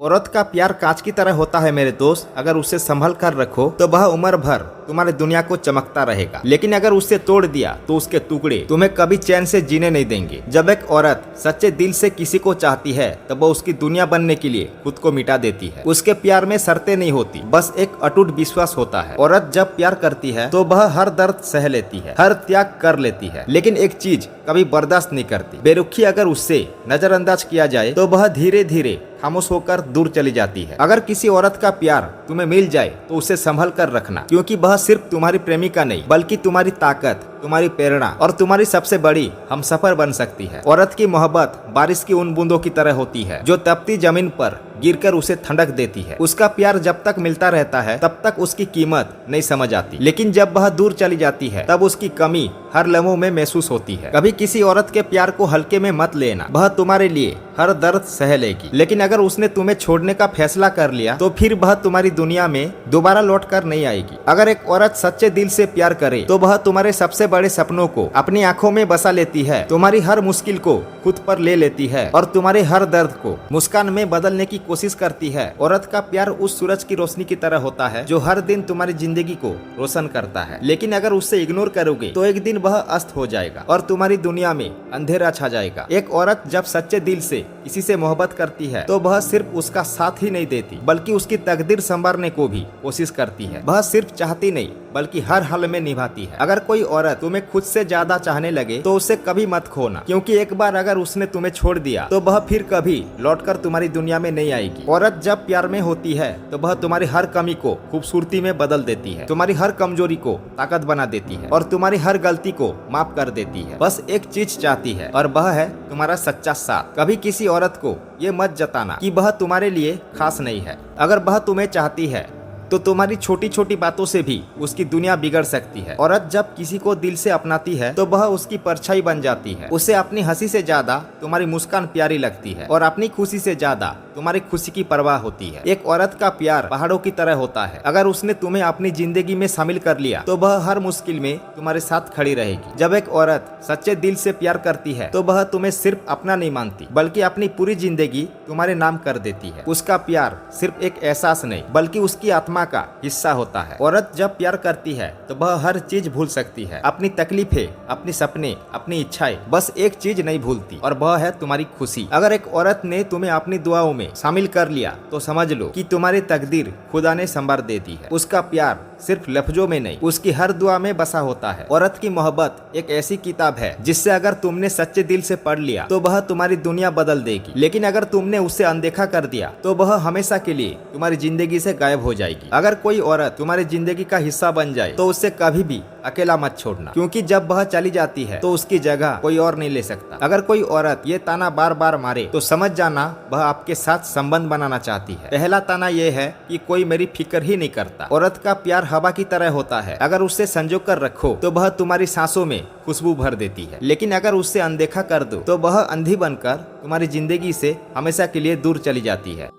औरत का प्यार कांच की तरह होता है मेरे दोस्त। अगर उसे संभल कर रखो तो वह उम्र भर तुम्हारी दुनिया को चमकता रहेगा, लेकिन अगर उसे तोड़ दिया तो उसके टुकड़े तुम्हें कभी चैन से जीने नहीं देंगे। जब एक औरत सच्चे दिल से किसी को चाहती है तब वह उसकी दुनिया बनने के लिए खुद को मिटा देती है। उसके प्यार में शर्तें नहीं होती, बस एक अटूट विश्वास होता है। औरत जब प्यार करती है तो वह हर दर्द सह लेती है, हर त्याग कर लेती है, लेकिन एक चीज कभी बर्दाश्त नहीं करती, बेरुखी। अगर उससे नजरअंदाज किया जाए तो वह धीरे धीरे खामोश होकर दूर चली जाती है। अगर किसी औरत का प्यार तुम्हें मिल जाए तो उसे संभल कर रखना, क्योंकि वह सिर्फ तुम्हारी प्रेमिका नहीं बल्कि तुम्हारी ताकत, तुम्हारी प्रेरणा और तुम्हारी सबसे बड़ी हमसफर बन सकती है। औरत की मोहब्बत बारिश की उन बूंदों की तरह होती है जो तपती जमीन पर गिरकर उसे ठंडक देती है। उसका प्यार जब तक मिलता रहता है तब तक उसकी कीमत नहीं समझ आती, लेकिन जब वह दूर चली जाती है तब उसकी कमी हर लम्हों में महसूस होती है। कभी किसी औरत के प्यार को हल्के में मत लेना, वह तुम्हारे लिए हर दर्द सह लेगी, लेकिन अगर उसने तुम्हें छोड़ने का फैसला कर लिया तो फिर वह तुम्हारी दुनिया में दोबारा लौट कर नहीं आएगी। अगर एक औरत सच्चे दिल से प्यार करे तो वह तुम्हारे सबसे बड़े सपनों को अपनी आंखों में बसा लेती है, तुम्हारी हर मुश्किल को खुद पर ले लेती है और तुम्हारे हर दर्द को मुस्कान में बदलने की कोशिश करती है। औरत का प्यार उस सूरज की रोशनी की तरह होता है जो हर दिन तुम्हारी जिंदगी को रोशन करता है, लेकिन अगर उससे इग्नोर करोगे तो एक दिन वह अस्त हो जाएगा और तुम्हारी दुनिया में अंधेरा छा जाएगा। एक औरत जब सच्चे दिल से किसी से मोहब्बत करती है तो वह सिर्फ उसका साथ ही नहीं देती बल्कि उसकी तकदीर संवारने को भी कोशिश करती है। वह सिर्फ चाहती नहीं बल्कि हर हाल में निभाती है। अगर कोई औरत तुम्हें खुद से ज्यादा चाहने लगे तो उसे कभी मत खोना, क्योंकि एक बार अगर उसने तुम्हें छोड़ दिया तो वह फिर कभी लौटकर तुम्हारी दुनिया में नहीं आएगी। औरत जब प्यार में होती है तो वह तुम्हारी हर कमी को खूबसूरती में बदल देती है, तुम्हारी हर कमजोरी को ताकत बना देती है और तुम्हारी हर गलती को माफ कर देती है। बस एक चीज चाहती है और वह है तुम्हारा सच्चा साथ। कभी किसी औरत को ये मत जताना कि वह तुम्हारे लिए खास नहीं है। अगर वह तुम्हें चाहती है तो तुम्हारी छोटी छोटी बातों से भी उसकी दुनिया बिगड़ सकती है। औरत जब किसी को दिल से अपनाती है तो वह उसकी परछाई बन जाती है। उसे अपनी हंसी से ज्यादा तुम्हारी मुस्कान प्यारी लगती है और अपनी खुशी से ज्यादा तुम्हारी खुशी की परवाह होती है। एक औरत का प्यार पहाड़ों की तरह होता है। अगर उसने तुम्हें अपनी जिंदगी में शामिल कर लिया तो वह हर मुश्किल में तुम्हारे साथ खड़ी रहेगी। जब एक औरत सच्चे दिल से प्यार करती है तो वह तुम्हें सिर्फ अपना नहीं मानती बल्कि अपनी पूरी जिंदगी तुम्हारे नाम कर देती है। उसका प्यार सिर्फ एक एहसास नहीं बल्कि उसकी आत्मा का हिस्सा होता है। औरत जब प्यार करती है तो वह हर चीज भूल सकती है, अपनी तकलीफें, अपने सपने, अपनी इच्छाएं, बस एक चीज नहीं भूलती और वह है तुम्हारी खुशी। अगर एक औरत ने तुम्हें अपनी दुआओं में शामिल कर लिया तो समझ लो कि तुम्हारी तकदीर खुदा ने संवार दे दी है। उसका प्यार सिर्फ लफ्जों में नहीं, उसकी हर दुआ में बसा होता है। औरत की मोहब्बत एक ऐसी किताब है जिससे अगर तुमने सच्चे दिल से पढ़ लिया तो वह तुम्हारी दुनिया बदल देगी, लेकिन अगर तुमने उसे अनदेखा कर दिया तो वह हमेशा के लिए तुम्हारी जिंदगी से गायब हो जाएगी। अगर कोई औरत तुम्हारी जिंदगी का हिस्सा बन जाए तो उससे कभी भी अकेला मत छोड़ना, क्योंकि जब वह चली जाती है तो उसकी जगह कोई और नहीं ले सकता। अगर कोई औरत ये ताना बार बार मारे तो समझ जाना वह आपके साथ संबंध बनाना चाहती है। पहला ताना यह है कि कोई मेरी फिक्र ही नहीं करता। औरत का प्यार हवा की तरह होता है, अगर उससे संजो कर रखो तो वह तुम्हारी सांसों में खुशबू भर देती है, लेकिन अगर उससे अनदेखा कर दो तो वह अंधी बनकर तुम्हारी जिंदगी से हमेशा के लिए दूर चली जाती है।